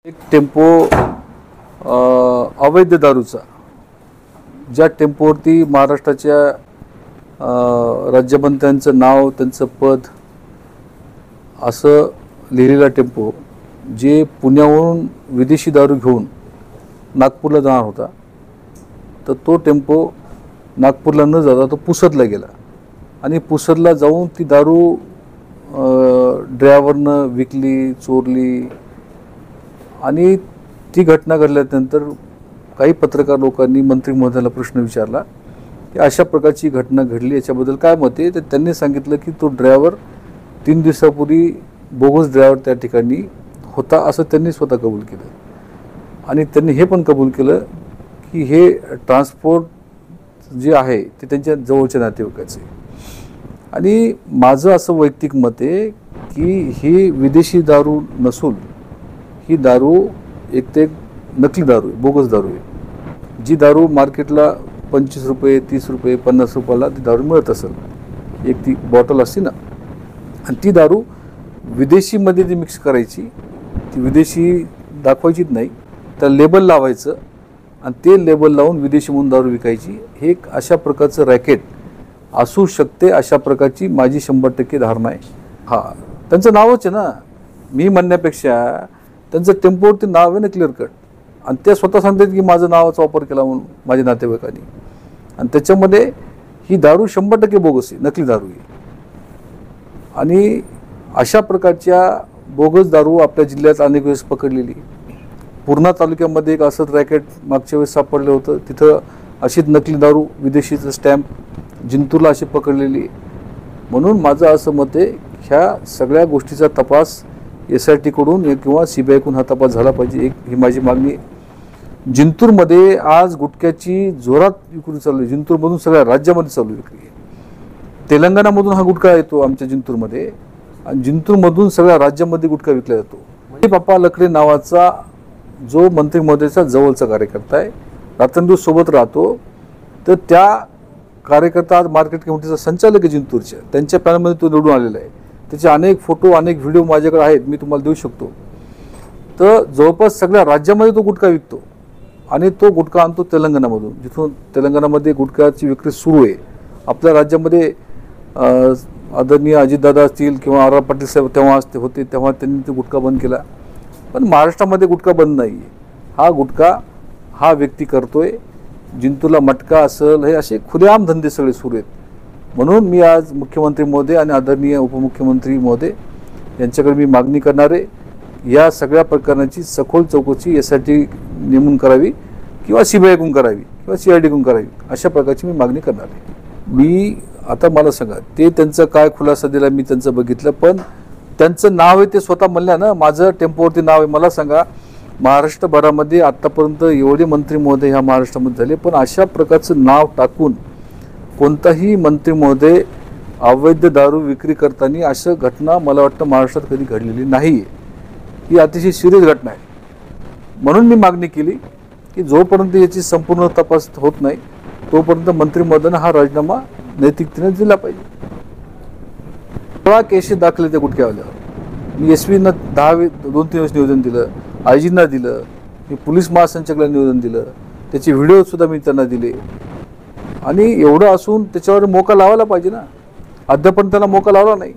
एक टेम्पो अवैध दारूचा ज्या टेम्पोवरती महाराष्ट्राच्या राज्यमंत्र्यांचं नाव त्यांचं पद असं लिहिलेला टेम्पो जे पुण्यावरून विदेशी दारू घेऊन नागपूरला जाणार होता, तर तो टेम्पो नागपूरला न जाता तो पुसदला गेला आणि पुसदला जाऊन ती दारू ड्रायव्हरनं विकली, चोरली. आणि ती घटना घडल्यानंतर काही पत्रकार लोकांनी मंत्री महोदयाला प्रश्न विचारला की अशा प्रकारची घटना घडली, याच्याबद्दल काय मत आहे. तर त्यांनी सांगितलं की तो ड्रायव्हर 3 दिवसापूर्वी बोगस ड्रायव्हर त्या ठिकाणी होता असं त्यांनी स्वतः कबूल केलं. आणि त्यांनी हे पण कबूल केलं की हे ट्रान्सपोर्ट जे आहे ते त्यांच्या जवळच्या नातेवाईकाचे. आणि माझं असं वैयक्तिक मत आहे की ही विदेशी दारू नसून ही दारू एक ते नकली दारू आहे, बोगस दारू आहे. जी दारू मार्केटला 25 रुपये, 30 रुपये, 50 रुपयाला ती दारू मिळत असेल, एक ती बॉटल असते ना, आणि ती दारू विदेशीमध्ये ती मिक्स करायची, ती विदेशी दाखवायचीच नाही, तर लेबल लावायचं आणि ते लेबल लावून विदेशी म्हणून दारू विकायची. हे एक अशा प्रकारचं रॅकेट असू शकते, अशा प्रकारची माझी 100% धारणा आहे. हां, त्यांचं नावच आहे ना, मी म्हणण्यापेक्षा त्यांचं टेम्पोवरती नाव आहे ना क्लिअर कट, आणि ते स्वतः सांगतात की माझं नावाचा वापर केला म्हणून माझ्या नातेवाईकांनी. आणि त्याच्यामध्ये ही दारू 100% बोगस आहे, नकली दारू आहे. आणि अशा प्रकारच्या बोगस दारू आपल्या जिल्ह्यात अनेक वेळेस पकडलेली. पूर्णा तालुक्यामध्ये एक असंच रॅकेट मागच्या वेळेस सापडलं होतं, तिथं अशीच नकली दारू विदेशीचं स्टॅम्प जिंतूरला अशी पकडलेली. म्हणून माझं असं मत आहे, ह्या सगळ्या गोष्टीचा तपास SIT कडून किंवा CBI कडून हा तपास झाला पाहिजे, एक ही माझी मागणी आहे. जिंतूरमध्ये आज गुटख्याची जोरात विक्री चालू आहे. जिंतूरमधून सगळ्या राज्यामध्ये चालू विक्री आहे. तेलंगणामधून हा गुटखा येतो आमच्या जिंतूरमध्ये, आणि जिंतूरमधून सगळ्या राज्यामध्ये गुटखा विकला जातो. बाप्पा लकडे नावाचा जो मंत्री महोदयाचा जवळचा कार्यकर्ता आहे, रात्रंदिवस सोबत राहतो, तर त्या कार्यकर्ता आज मार्केट कमिटीचा संचालक आहे जिंतूरच्या, त्यांच्या पॅनलमध्ये तो निवडून आलेला आहे. त्याचे अनेक फोटो, अनेक व्हिडिओ माझ्याकडे आहेत, मी तुम्हाला देऊ शकतो. तर जवळपास सगळ्या राज्यामध्ये तो गुटखा विकतो आणि तो गुटखा आणतो तेलंगणामधून, जिथून तेलंगणामध्ये गुटख्याची विक्री सुरू आहे. आपल्या राज्यामध्ये आदरणीय अजितदादा असतील किंवा R.R. पाटील साहेब तेव्हा होते, तेव्हा त्यांनी तो गुटखा बंद केला. पण महाराष्ट्रामध्ये गुटखा बंद नाही आहे. हा गुटखा हा व्यक्ती करतोय. जिंतूरला मटका असेल, हे असे खुलेआम धंदे सगळे सुरू आहेत. म्हणून मी आज मुख्यमंत्री महोदय आणि आदरणीय उपमुख्यमंत्री महोदय यांच्याकडे मी मागणी करणार आहे, या सगळ्या प्रकरणाची सखोल चौकशी SIT नेमून करावी किंवा CBI कडून करावी किंवा CID कडून करावी, अशा प्रकारची मी मागणी करणार आहे. मी आता मला सांगा, ते त्यांचं काय खुलासा दिला मी त्यांचं बघितलं, पण त्यांचं नाव आहे ते स्वतः म्हणल्या ना, माझं टेम्पोवरती नाव आहे. मला सांगा, महाराष्ट्रभरामध्ये आत्तापर्यंत एवढे मंत्री महोदय ह्या महाराष्ट्रामध्ये झाले, पण अशा प्रकारचं नाव टाकून कोणताही मंत्री महोदय अवैध दारू विक्री करताना अशा घटना मला वाटतं महाराष्ट्रात कधी घडलेली नाही आहे. ही अतिशय सिरियस घटना आहे. म्हणून मी मागणी केली की जोपर्यंत याची संपूर्ण तपास होत नाही, तोपर्यंत मंत्री महोदयानं हा राजीनामा नैतिकतेने दिला पाहिजे. 16 केसेस दाखल त्या गुटख्यावाल्यावर. मी SPना 2-3 दिवस निवेदन दिलं, IGना दिलं, मी पोलीस महासंचालकाला निवेदन दिलं, त्याचे व्हिडिओसुद्धा मी त्यांना दिले. आणि एवढं असून त्याच्यावर मोका लावायला पाहिजे ना. अद्याप पण त्याला मोका लावला नाही.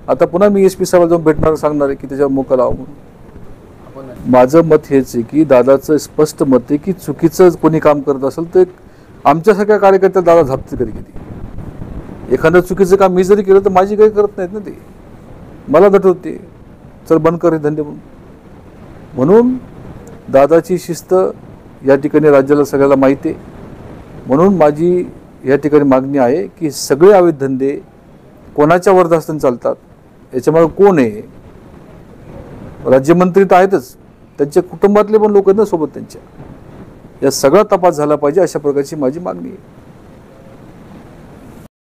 आता पुन्हा मी SP साहेबाला जाऊन भेटणार, सांगणार आहे की त्याच्यावर मोका लावा म्हणून. माझं मत हेच आहे की दादाचं स्पष्ट मत आहे की चुकीचं कोणी काम करत असेल तर आमच्यासारख्या कार्यकर्त्याला दादा झापते कधी कधी. एखादं चुकीचं काम मी जरी केलं तर माझी काही करत नाहीत ना, ते मला दटवते, चल बंद कर धंदे म्हणून. म्हणून दादाची शिस्त या ठिकाणी राज्याला सगळ्याला माहिती आहे. म्हणून माझी या ठिकाणी मागणी आहे की सगळे अवैध धंदे कोणाच्या वरदहस्ताने चालतात, याच्यामागे कोण आहे. राज्यमंत्री तर आहेतच, त्यांच्या कुटुंबातले पण लोक आहेत ना सोबत त्यांच्या. या सगळा तपास झाला पाहिजे, अशा प्रकारची माझी मागणी आहे.